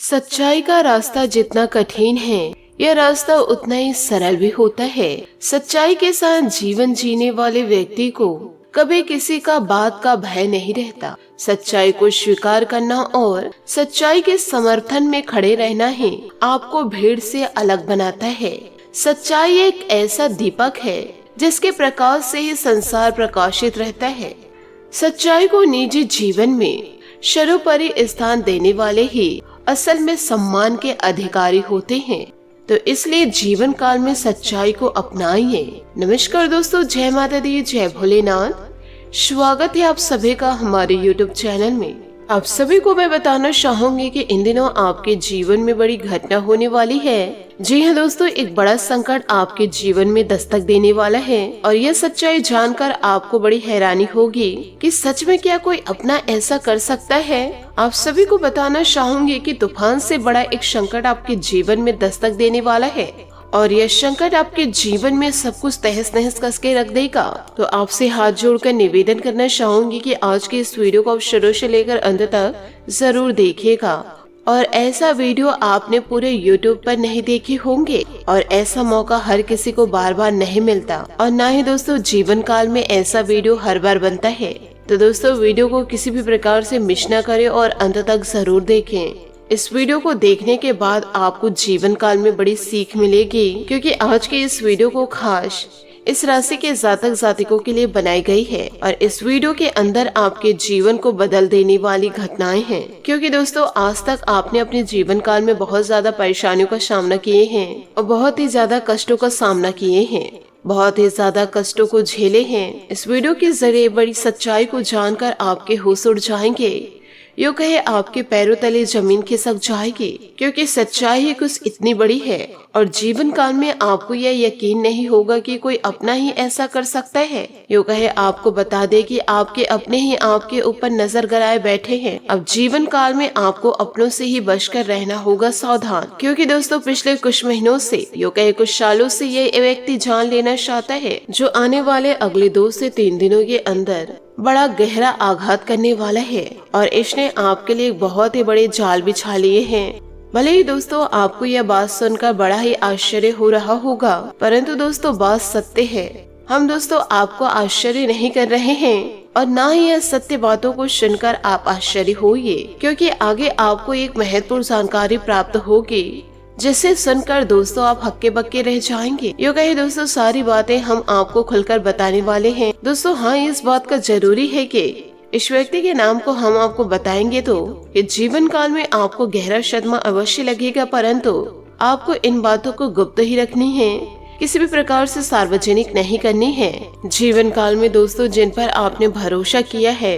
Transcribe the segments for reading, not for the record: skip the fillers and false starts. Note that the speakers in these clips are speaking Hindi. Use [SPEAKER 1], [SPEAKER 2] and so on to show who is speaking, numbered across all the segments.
[SPEAKER 1] सच्चाई का रास्ता जितना कठिन है, यह रास्ता उतना ही सरल भी होता है। सच्चाई के साथ जीवन जीने वाले व्यक्ति को कभी किसी का बात का भय नहीं रहता। सच्चाई को स्वीकार करना और सच्चाई के समर्थन में खड़े रहना ही आपको भीड़ से अलग बनाता है। सच्चाई एक ऐसा दीपक है जिसके प्रकाश से ही संसार प्रकाशित रहता है। सच्चाई को निजी जीवन में सर्वोपरि स्थान देने वाले ही असल में सम्मान के अधिकारी होते हैं। तो इसलिए जीवन काल में सच्चाई को अपनाइए। नमस्कार दोस्तों, जय माता दी, जय भोलेनाथ। स्वागत है आप सभी का हमारे YouTube चैनल में। आप सभी को मैं बताना चाहूंगी कि इन दिनों आपके जीवन में बड़ी घटना होने वाली है। जी हाँ दोस्तों, एक बड़ा संकट आपके जीवन में दस्तक देने वाला है और यह सच्चाई जानकर आपको बड़ी हैरानी होगी कि सच में क्या कोई अपना ऐसा कर सकता है। आप सभी को बताना चाहूंगी कि तूफान से बड़ा एक संकट आपके जीवन में दस्तक देने वाला है और यह संकट आपके जीवन में सब कुछ तहस नहस कस के रख देगा। तो आपसे हाथ जोड़कर निवेदन करना चाहूंगी कि आज के इस वीडियो को आप शुरू से लेकर अंत तक जरूर देखिएगा। और ऐसा वीडियो आपने पूरे YouTube पर नहीं देखे होंगे और ऐसा मौका हर किसी को बार बार नहीं मिलता और ना ही दोस्तों जीवन काल में ऐसा वीडियो हर बार बनता है। तो दोस्तों वीडियो को किसी भी प्रकार से मिस न करें और अंत तक जरूर देखें। इस वीडियो को देखने के बाद आपको जीवन काल में बड़ी सीख मिलेगी, क्योंकि आज के इस वीडियो को खास इस राशि के जातक जातिकों के लिए बनाई गई है और इस वीडियो के अंदर आपके जीवन को बदल देने वाली घटनाएं हैं। क्योंकि दोस्तों आज तक आपने अपने जीवन काल में बहुत ज्यादा परेशानियों का सामना किए हैं और बहुत ही ज्यादा कष्टों का सामना किए हैं, बहुत ही ज्यादा कष्टों को झेले हैं। इस वीडियो के जरिए बड़ी सच्चाई को जानकर आपके होश उड़ जाएंगे, यूँ कहे आपके पैरों तले जमीन खिसक जाएगी, क्योंकि सच्चाई ही कुछ इतनी बड़ी है और जीवन काल में आपको यह यकीन नहीं होगा कि कोई अपना ही ऐसा कर सकता है। यूँ कहे आपको बता दे कि आपके अपने ही आपके ऊपर नजर गड़ाए बैठे हैं। अब जीवन काल में आपको अपनों से ही बचकर रहना होगा सावधान, क्योंकि दोस्तों पिछले कुछ महीनों से यूँ कहे कुछ सालों से ये व्यक्ति जान लेना चाहता है जो आने वाले अगले 2 से 3 दिनों के अंदर बड़ा गहरा आघात करने वाला है और इसने आपके लिए बहुत ही बड़े जाल बिछा लिए हैं। भले ही दोस्तों आपको यह बात सुनकर बड़ा ही आश्चर्य हो रहा होगा, परंतु दोस्तों बात सत्य है। हम दोस्तों आपको आश्चर्य नहीं कर रहे हैं और ना ही यह सत्य बातों को सुनकर आप आश्चर्य होइए, क्योंकि आगे आपको एक महत्वपूर्ण जानकारी प्राप्त होगी जिसे सुनकर दोस्तों आप हक्के बक्के रह जाएंगे। यूँ कहे दोस्तों सारी बातें हम आपको खुलकर बताने वाले हैं। दोस्तों हाँ, इस बात का जरूरी है कि इस व्यक्ति के नाम को हम आपको बताएंगे तो ये जीवन काल में आपको गहरा सदमा अवश्य लगेगा, परंतु आपको इन बातों को गुप्त ही रखनी है, किसी भी प्रकार से सार्वजनिक नहीं करनी है। जीवन काल में दोस्तों जिन पर आपने भरोसा किया है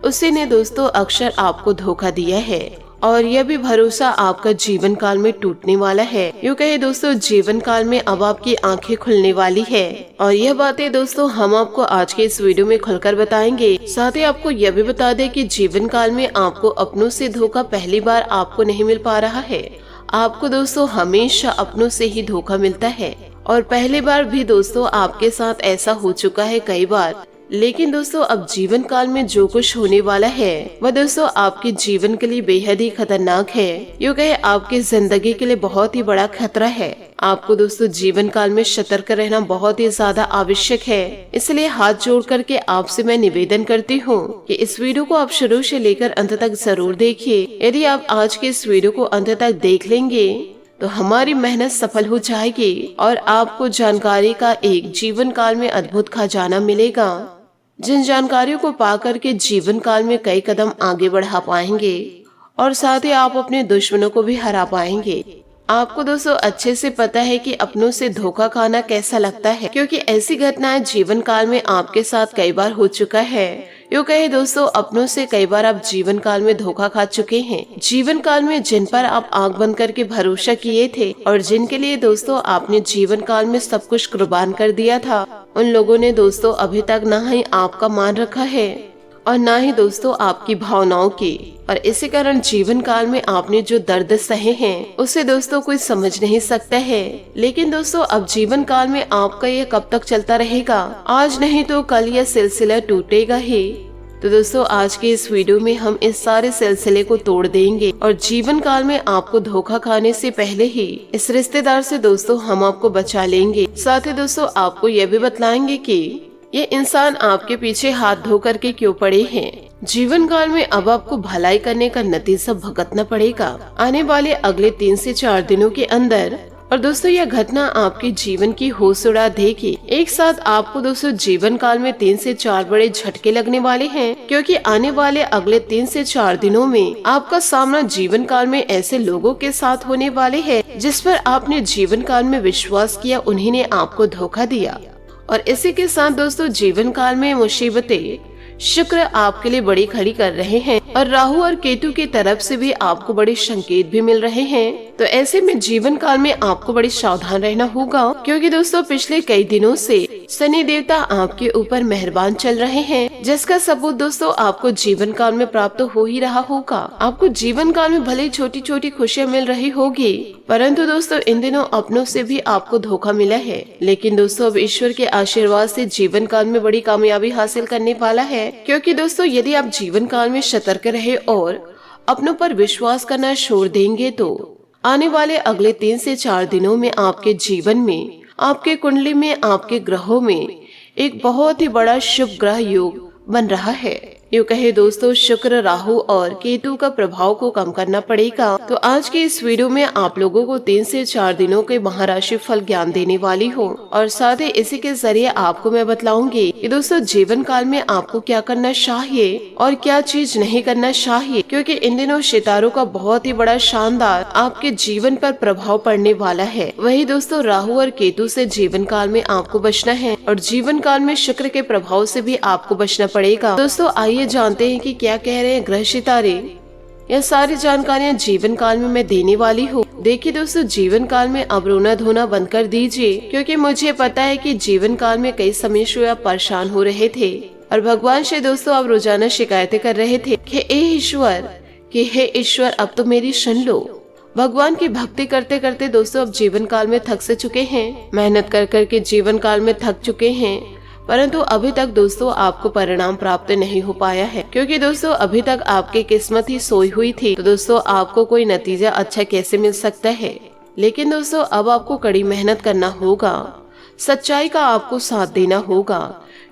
[SPEAKER 1] उसी ने दोस्तों अक्सर आपको धोखा दिया है और यह भी भरोसा आपका जीवन काल में टूटने वाला है। यूँ कहे दोस्तों जीवन काल में अब आपकी आंखें खुलने वाली है और यह बातें दोस्तों हम आपको आज के इस वीडियो में खुलकर बताएंगे। साथ ही आपको यह भी बता दें कि जीवन काल में आपको अपनों से धोखा पहली बार आपको नहीं मिल पा रहा है। आपको दोस्तों हमेशा अपनों से ही धोखा मिलता है और पहली बार भी दोस्तों आपके साथ ऐसा हो चुका है कई बार। लेकिन दोस्तों अब जीवन काल में जो कुछ होने वाला है वह दोस्तों आपके जीवन के लिए बेहद ही खतरनाक है। यूँ कहे आपकी जिंदगी के लिए बहुत ही बड़ा खतरा है। आपको दोस्तों जीवन काल में सतर्क रहना बहुत ही ज्यादा आवश्यक है। इसलिए हाथ जोड़ करके आपसे मैं निवेदन करती हूँ कि इस वीडियो को आप शुरू से लेकर अंत तक जरूर देखिए। यदि आप आज के इस वीडियो को अंत तक देख लेंगे तो हमारी मेहनत सफल हो जाएगी और आपको जानकारी का एक जीवन काल में अद्भुत खजाना मिलेगा, जिन जानकारियों को पाकर के जीवन काल में कई कदम आगे बढ़ा पाएंगे और साथ ही आप अपने दुश्मनों को भी हरा पाएंगे। आपको दोस्तों अच्छे से पता है कि अपनों से धोखा खाना कैसा लगता है, क्योंकि ऐसी घटनाएं जीवन काल में आपके साथ कई बार हो चुका है। यूँ कहे दोस्तों अपनों से कई बार आप जीवन काल में धोखा खा चुके हैं। जीवन काल में जिन पर आप आंख बंद करके भरोसा किए थे और जिनके लिए दोस्तों आपने जीवन काल में सब कुछ कुर्बान कर दिया था, उन लोगों ने दोस्तों अभी तक ना ही आपका मान रखा है और ना ही दोस्तों आपकी भावनाओं की, और इसी कारण जीवन काल में आपने जो दर्द सहे हैं उसे दोस्तों कोई समझ नहीं सकता है। लेकिन दोस्तों अब जीवन काल में आपका ये कब तक चलता रहेगा? आज नहीं तो कल यह सिलसिला टूटेगा ही। तो दोस्तों आज के इस वीडियो में हम इस सारे सिलसिले को तोड़ देंगे और जीवन काल में आपको धोखा खाने से पहले ही इस रिश्तेदार से दोस्तों हम आपको बचा लेंगे। साथ ही दोस्तों आपको यह भी बतलाएंगे कि ये इंसान आपके पीछे हाथ धो करके क्यों पड़े हैं। जीवन काल में अब आपको भलाई करने का नतीजा भुगतना पड़ेगा आने वाले अगले 3 से 4 दिनों के अंदर। और दोस्तों यह घटना आपके जीवन की होश उड़ा देगी। एक साथ आपको दोस्तों जीवन काल में 3 से 4 बड़े झटके लगने वाले हैं, क्योंकि आने वाले अगले 3 से 4 दिनों में आपका सामना जीवन काल में ऐसे लोगों के साथ होने वाले है जिस पर आपने जीवन काल में विश्वास किया, उन्हीं ने आपको धोखा दिया। और इसी के साथ दोस्तों जीवन काल में मुसीबतें शुक्र आपके लिए बड़ी खड़ी कर रहे हैं और राहु और केतु की तरफ से भी आपको बड़े संकेत भी मिल रहे हैं। तो ऐसे में जीवन काल में आपको बड़ी सावधान रहना होगा, क्योंकि दोस्तों पिछले कई दिनों से शनि देवता आपके ऊपर मेहरबान चल रहे हैं, जिसका सबूत दोस्तों आपको जीवन काल में प्राप्त हो ही रहा होगा। आपको जीवन काल में भले छोटी छोटी खुशियाँ मिल रही होगी, परंतु दोस्तों इन दिनों अपनों से भी आपको धोखा मिला है। लेकिन दोस्तों अब ईश्वर के आशीर्वाद से जीवन काल में बड़ी कामयाबी हासिल करने वाला है, क्योंकि दोस्तों यदि आप जीवन काल में सतर्क रहे और अपनों पर विश्वास करना छोड़ देंगे तो आने वाले अगले 3 से 4 दिनों में आपके जीवन में, आपके कुंडली में, आपके ग्रहों में एक बहुत ही बड़ा शुभ ग्रह योग बन रहा है। यूँ कहे दोस्तों शुक्र, राहु और केतु का प्रभाव को कम करना पड़ेगा। तो आज के इस वीडियो में आप लोगों को 3 से 4 दिनों के महाराशि फल ज्ञान देने वाली हूँ, और साथ ही इसी के जरिए आपको मैं बतलाऊंगी कि दोस्तों जीवन काल में आपको क्या करना चाहिए और क्या चीज नहीं करना चाहिए, क्योंकि इन दिनों सितारों का बहुत ही बड़ा शानदार आपके जीवन पर प्रभाव पड़ने वाला है। वही दोस्तों राहु और केतु से जीवन काल में आपको बचना है और जीवन काल में शुक्र के प्रभाव से भी आपको बचना पड़ेगा। दोस्तों आइए जानते हैं कि क्या कह रहे हैं ग्रह सितारे। यह सारी जानकारियां जीवन काल में मैं देने वाली हूँ। देखिए दोस्तों जीवन काल में अब रोना धोना बंद कर दीजिए, क्योंकि मुझे पता है कि जीवन काल में कई समय से आप परेशान हो रहे थे और भगवान से दोस्तों आप रोजाना शिकायतें कर रहे थे कि हे ईश्वर अब तो मेरी सुन लो। भगवान की भक्ति करते करते दोस्तों अब जीवन काल में थक से चुके हैं, मेहनत कर करके जीवन काल में थक चुके हैं, परंतु अभी तक दोस्तों आपको परिणाम प्राप्त नहीं हो पाया है, क्योंकि दोस्तों अभी तक आपकी किस्मत ही सोई हुई थी। तो दोस्तों आपको कोई नतीजा अच्छा कैसे मिल सकता है। लेकिन दोस्तों अब आपको कड़ी मेहनत करना होगा, सच्चाई का आपको साथ देना होगा,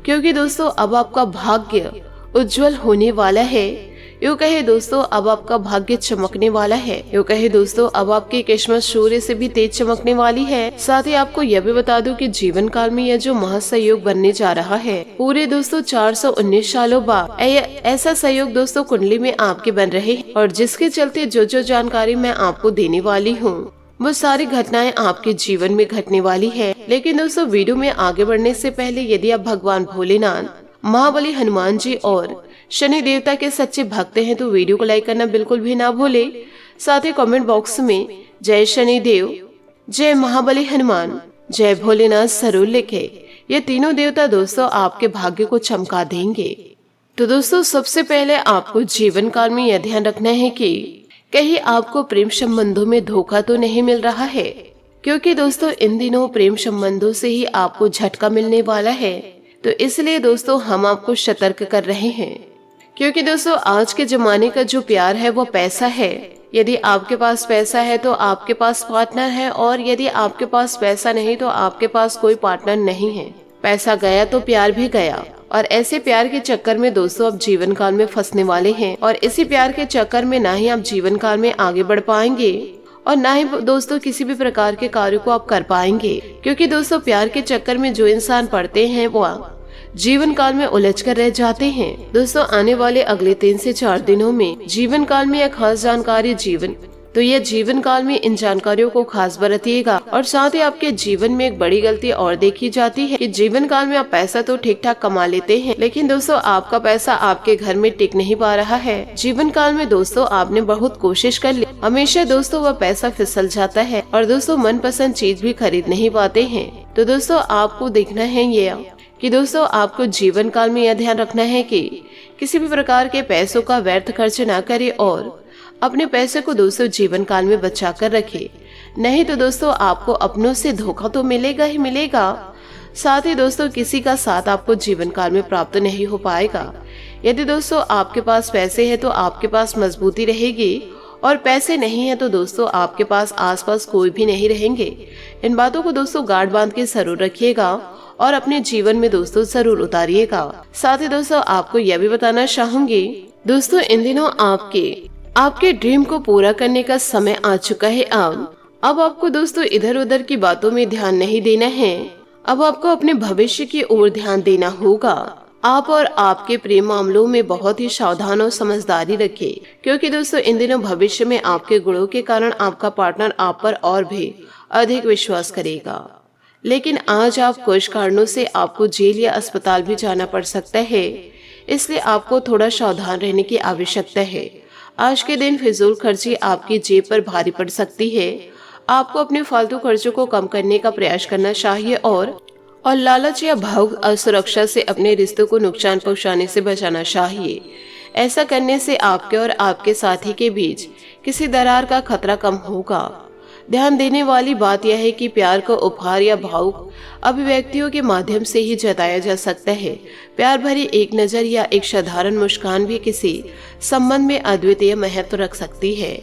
[SPEAKER 1] क्योंकि दोस्तों अब आपका भाग्य उज्जवल होने वाला है। यूँ कहे दोस्तों अब आपका भाग्य चमकने वाला है। यूँ कहे दोस्तों अब आपकी किस्मत सूर्य से भी तेज चमकने वाली है। साथ ही आपको यह भी बता दूं कि जीवन काल में यह जो महासंयोग बनने जा रहा है पूरे दोस्तों 419 सालों बाद ऐसा सहयोग दोस्तों कुंडली में आपके बन रहे हैं, और जिसके चलते जो जो जानकारी मैं आपको देने वाली हूँ वो सारी घटनाएं आपके जीवन में घटने वाली है। लेकिन दोस्तों वीडियो में आगे बढ़ने से पहले यदि आप भगवान भोलेनाथ, महाबली हनुमान जी और शनि देवता के सच्चे भक्त हैं तो वीडियो को लाइक करना बिल्कुल भी ना भूले। साथ ही कमेंट बॉक्स में जय शनि देव, जय महाबली हनुमान, जय भोलेनाथ जरूर लिखे। ये तीनों देवता दोस्तों आपके भाग्य को चमका देंगे। तो दोस्तों सबसे पहले आपको जीवन काल में यह ध्यान रखना है कि कहीं आपको प्रेम संबंधों में धोखा तो नहीं मिल रहा है, क्योंकि दोस्तों इन दिनों प्रेम संबंधों से ही आपको झटका मिलने वाला है। तो इसलिए दोस्तों हम आपको सतर्क कर रहे हैं, क्योंकि दोस्तों आज के जमाने का जो प्यार है वो पैसा है। यदि आपके पास पैसा है तो आपके पास पार्टनर है, और यदि आपके पास पैसा नहीं तो आपके पास कोई पार्टनर नहीं है। पैसा गया तो प्यार भी गया, और ऐसे प्यार के चक्कर में दोस्तों आप जीवन काल में फंसने वाले हैं, और इसी प्यार के चक्कर में ना ही आप जीवन काल में आगे बढ़ पाएंगे और ना ही दोस्तों किसी भी प्रकार के कार्य को आप कर पाएंगे, क्योंकि दोस्तों प्यार के चक्कर में जो इंसान पड़ते हैं वो जीवन काल में उलझ कर रह जाते हैं। दोस्तों आने वाले अगले 3 से 4 दिनों में जीवन काल में एक खास जानकारी तो यह जीवन काल में इन जानकारियों को खास बरतिएगा। और साथ ही आपके जीवन में एक बड़ी गलती और देखी जाती है कि जीवन काल में आप पैसा तो ठीक ठाक कमा लेते हैं, लेकिन दोस्तों आपका पैसा आपके घर में टिक नहीं पा रहा है। जीवन काल में दोस्तों आपने बहुत कोशिश कर ली, हमेशा दोस्तों वह पैसा फिसल जाता है और दोस्तों मनपसंद चीज भी खरीद नहीं पाते हैं। तो दोस्तों आपको देखना है ये कि दोस्तों आपको जीवन काल में यह ध्यान रखना है कि किसी भी प्रकार के पैसों का व्यर्थ खर्च ना करे और अपने पैसे को दोस्तों जीवन काल में बचा कर रखे, नहीं तो दोस्तों आपको अपनों से धोखा तो मिलेगा ही मिलेगा, साथ ही दोस्तों किसी का साथ आपको जीवन काल में प्राप्त नहीं हो पाएगा। यदि दोस्तों आपके पास पैसे हैं तो आपके पास मजबूती रहेगी, और पैसे नहीं है तो दोस्तों आपके पास आसपास कोई भी नहीं रहेंगे। इन बातों को दोस्तों गांठ बांध के जरूर रखिएगा और अपने जीवन में दोस्तों जरूर उतारिएगा। साथ ही दोस्तों आपको यह भी बताना चाहूंगी दोस्तों, इन दिनों आपके ड्रीम को पूरा करने का समय आ चुका है। अब आपको दोस्तों इधर उधर की बातों में ध्यान नहीं देना है। अब आपको अपने भविष्य की ओर ध्यान देना होगा। आप और आपके प्रेम मामलों में बहुत ही सावधान और समझदारी रखें, क्योंकि दोस्तों इन दिनों भविष्य में आपके गुणों के कारण आपका पार्टनर आप पर और भी अधिक विश्वास करेगा। लेकिन आज आप कुछ कारणों से आपको जेल या अस्पताल भी जाना पड़ सकता है, इसलिए आपको थोड़ा सावधान रहने की आवश्यकता है। आज के दिन फिजूल खर्ची आपकी जेब पर भारी पड़ सकती है। आपको अपने फालतू खर्चों को कम करने का प्रयास करना चाहिए और लालच या भावुक असुरक्षा से अपने रिश्तों को नुकसान पहुंचाने से बचाना चाहिए। ऐसा करने से आपके और आपके साथी के बीच किसी दरार का खतरा कम होगा। ध्यान देने वाली बात यह है कि प्यार को उपहार या भावुक अभिव्यक्तियों के माध्यम से ही जताया जा सकता है। प्यार भरी एक नजर या एक साधारण मुस्कान भी किसी संबंध में अद्वितीय महत्व रख सकती है।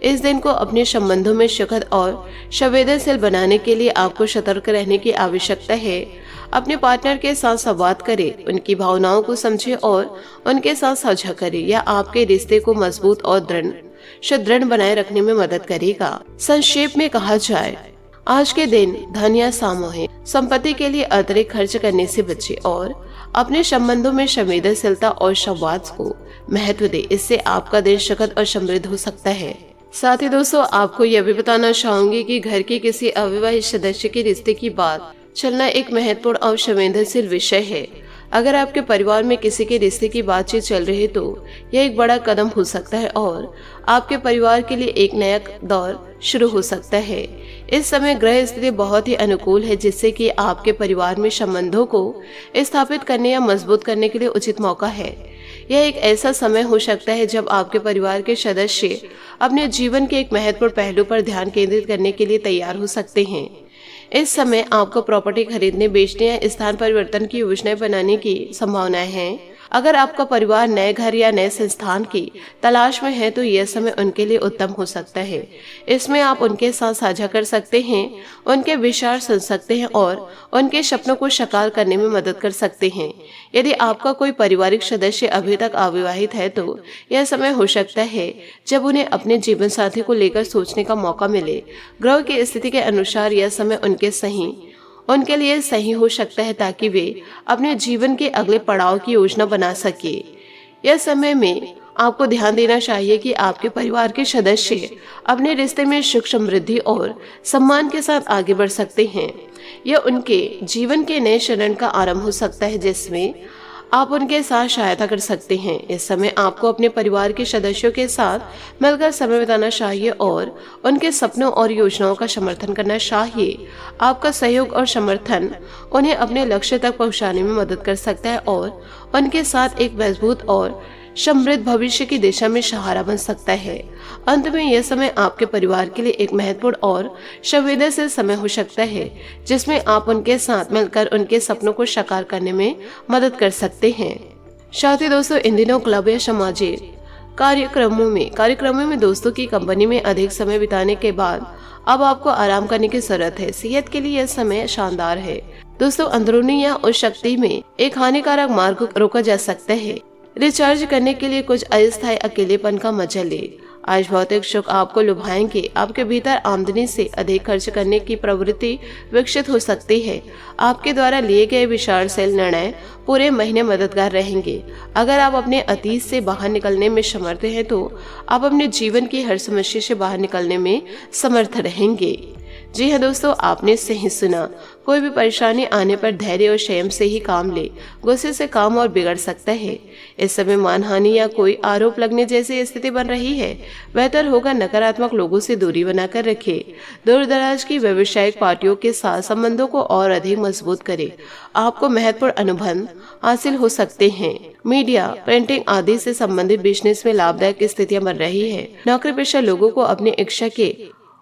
[SPEAKER 1] इस दिन को अपने संबंधों में सुखद और संवेदनशील बनाने के लिए आपको सतर्क रहने की आवश्यकता है। अपने पार्टनर के साथ संवाद करें, उनकी भावनाओं को समझें और उनके साथ साझा करें। यह आपके रिश्ते को मजबूत और सुदृढ़ बनाए रखने में मदद करेगा। संक्षेप में कहा जाए, आज के दिन धन या सामूहिक संपत्ति के लिए अतिरिक्त खर्च करने से बचे और अपने संबंधों में संवेदनशीलता और संवाद को महत्व दे। इससे आपका दिन सुखद और समृद्ध हो सकता है। साथ ही दोस्तों आपको यह भी बताना चाहूंगी कि घर के किसी अविवाहित सदस्य के रिश्ते की बात चलना एक महत्वपूर्ण और संवेदनशील विषय है। अगर आपके परिवार में किसी के रिश्ते की बातचीत चल रही है तो यह एक बड़ा कदम हो सकता है और आपके परिवार के लिए एक नया दौर शुरू हो सकता है। इस समय ग्रह स्थिति बहुत ही अनुकूल है, जिससे कि आपके परिवार में संबंधों को स्थापित करने या मजबूत करने के लिए उचित मौका है। यह एक ऐसा समय हो सकता है जब आपके परिवार के सदस्य अपने जीवन के एक महत्वपूर्ण पहलू पर ध्यान केंद्रित करने के लिए तैयार हो सकते हैं। इस समय आपको प्रॉपर्टी खरीदने, बेचने या स्थान परिवर्तन की योजनाएं बनाने की संभावनाएं हैं। अगर आपका परिवार नए घर या नए संस्थान की तलाश में है तो यह समय उनके लिए उत्तम हो सकता है। इसमें आप उनके साथ साझा कर सकते हैं, उनके विचार सुन सकते हैं और उनके सपनों को साकार करने में मदद कर सकते हैं। यदि आपका कोई पारिवारिक सदस्य अभी तक अविवाहित है तो यह समय हो सकता है जब उन्हें अपने जीवन साथी को लेकर सोचने का मौका मिले। ग्रह की स्थिति के अनुसार यह समय उनके लिए सही हो सकता है ताकि वे अपने जीवन के अगले पड़ाव की योजना बना सके। यह समय में आपको ध्यान देना चाहिए कि आपके परिवार के सदस्य अपने रिश्ते में सुख, समृद्धि और सम्मान के साथ आगे बढ़ सकते हैं। यह उनके जीवन के नए चरण का आरंभ हो सकता है जिसमें आप उनके साथ सहायता कर सकते हैं। इस समय आपको अपने परिवार के सदस्यों के साथ मिलकर समय बिताना चाहिए और उनके सपनों और योजनाओं का समर्थन करना चाहिए। आपका सहयोग और समर्थन उन्हें अपने लक्ष्य तक पहुंचाने में मदद कर सकता है और उनके साथ एक मजबूत और समृद्ध भविष्य की दिशा में सहारा बन सकता है। अंत में यह समय आपके परिवार के लिए एक महत्वपूर्ण और संवेदनशील समय हो सकता है जिसमें आप उनके साथ मिलकर उनके सपनों को साकार करने में मदद कर सकते हैं। साथ ही दोस्तों इन दिनों क्लब या सामाजिक कार्यक्रमों में दोस्तों की कंपनी में अधिक समय बिताने के बाद अब आपको आराम करने की जरूरत है। सेहत के लिए यह समय शानदार है। दोस्तों अंदरूनी या उस शक्ति में एक हानिकारक मार्ग को रोका जा सकता है। रिचार्ज करने के लिए कुछ अस्थायी अकेलेपन का मजा ले। आज भौतिक सुख आपको लुभाएंगे। आपके भीतर आमदनी से अधिक खर्च करने की प्रवृत्ति विकसित हो सकती है। आपके द्वारा लिए गए विचारशील निर्णय पूरे महीने मददगार रहेंगे। अगर आप अपने अतीत से बाहर निकलने में समर्थ हैं तो आप अपने जीवन की हर समस्या से बाहर निकलने में समर्थ रहेंगे। जी हाँ दोस्तों, आपने सही सुना। कोई भी परेशानी आने पर धैर्य और संयम से ही काम ले। गुस्से से काम और बिगड़ सकता है। इस समय मानहानि या कोई आरोप लगने जैसी स्थिति बन रही है। बेहतर होगा नकारात्मक लोगों से दूरी बनाकर रखे। दूर दराज की व्यावसायिक पार्टियों के साथ संबंधों को और अधिक मजबूत करे। आपको महत्वपूर्ण अनुबंध हासिल हो सकते हैं। मीडिया, प्रिंटिंग आदि से संबंधित बिजनेस में लाभदायक स्थितियां बन रही है। नौकरी पेशा लोगों को अपनी इच्छा के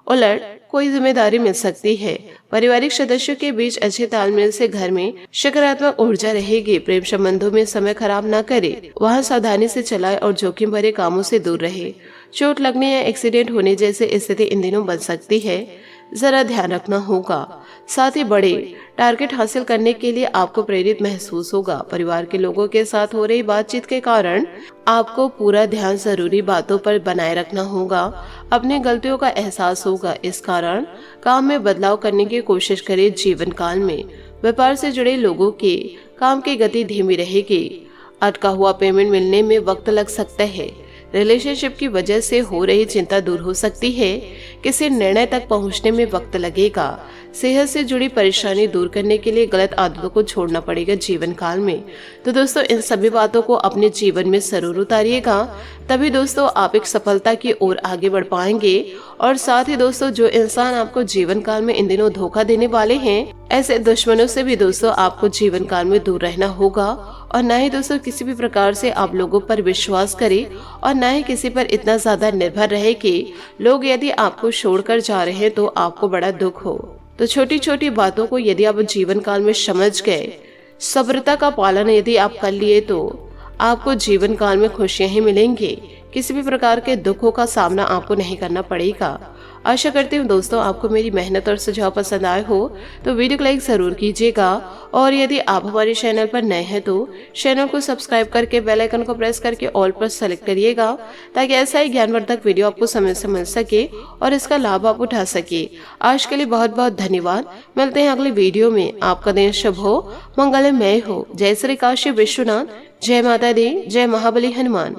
[SPEAKER 1] उलट कोई जिम्मेदारी मिल सकती है। पारिवारिक सदस्यों के बीच अच्छे तालमेल से घर में सकारात्मक ऊर्जा रहेगी। प्रेम संबंधों में समय खराब ना करे, वहाँ सावधानी से चलाए और जोखिम भरे कामों से दूर रहे। चोट लगने या एक्सीडेंट होने जैसे स्थिति इन दिनों बन सकती है, जरा ध्यान रखना होगा। साथ ही बड़े टारगेट हासिल करने के लिए आपको प्रेरित महसूस होगा। परिवार के लोगों के साथ हो रही बातचीत के कारण आपको पूरा ध्यान जरूरी बातों पर बनाए रखना होगा। अपनी गलतियों का एहसास होगा, इस कारण काम में बदलाव करने की कोशिश करें। जीवन काल में व्यापार से जुड़े लोगों के काम की गति धीमी रहेगी। अटका हुआ पेमेंट मिलने में वक्त लग सकता है। रिलेशनशिप की वजह से हो रही चिंता दूर हो सकती है। किसी निर्णय तक पहुंचने में वक्त लगेगा। सेहत से जुड़ी परेशानी दूर करने के लिए गलत आदतों को छोड़ना पड़ेगा जीवन काल में। तो दोस्तों, इन सभी बातों को अपने जीवन में जरूर उतारिएगा, तभी दोस्तों आप एक सफलता की ओर आगे बढ़ पाएंगे। और साथ ही दोस्तों, जो इंसान आपको जीवन काल में इन दिनों धोखा देने वाले हैं, ऐसे दुश्मनों से भी दोस्तों आपको जीवन काल में दूर रहना होगा। और न ही दोस्तों किसी भी प्रकार से आप लोगों पर विश्वास करें, और न ही किसी पर इतना ज्यादा निर्भर रहे कि लोग यदि आपको छोड़कर जा रहे हैं तो आपको बड़ा दुख हो। तो छोटी छोटी बातों को यदि आप जीवन काल में समझ गए, सब्रता का पालन यदि आप कर लिए, तो आपको जीवन काल में खुशियां ही मिलेंगी। किसी भी प्रकार के दुखों का सामना आपको नहीं करना पड़ेगा। आशा करती हूँ दोस्तों आपको मेरी मेहनत और सुझाव पसंद आए हो, तो वीडियो को लाइक जरूर कीजिएगा। और यदि आप हमारे चैनल पर नए हैं तो चैनल को सब्सक्राइब करके बेल आइकन को प्रेस करके ऑल पर सेलेक्ट करिएगा, ताकि ऐसा ही ज्ञानवर्धक वीडियो आपको समय से मिल सके और इसका लाभ आप उठा सके। आज के लिए बहुत बहुत धन्यवाद। मिलते हैं अगले वीडियो में। आपका दिन शुभ हो, मंगलमय हो। जय श्री काशी विश्वनाथ, जय माता दी, जय महाबली हनुमान।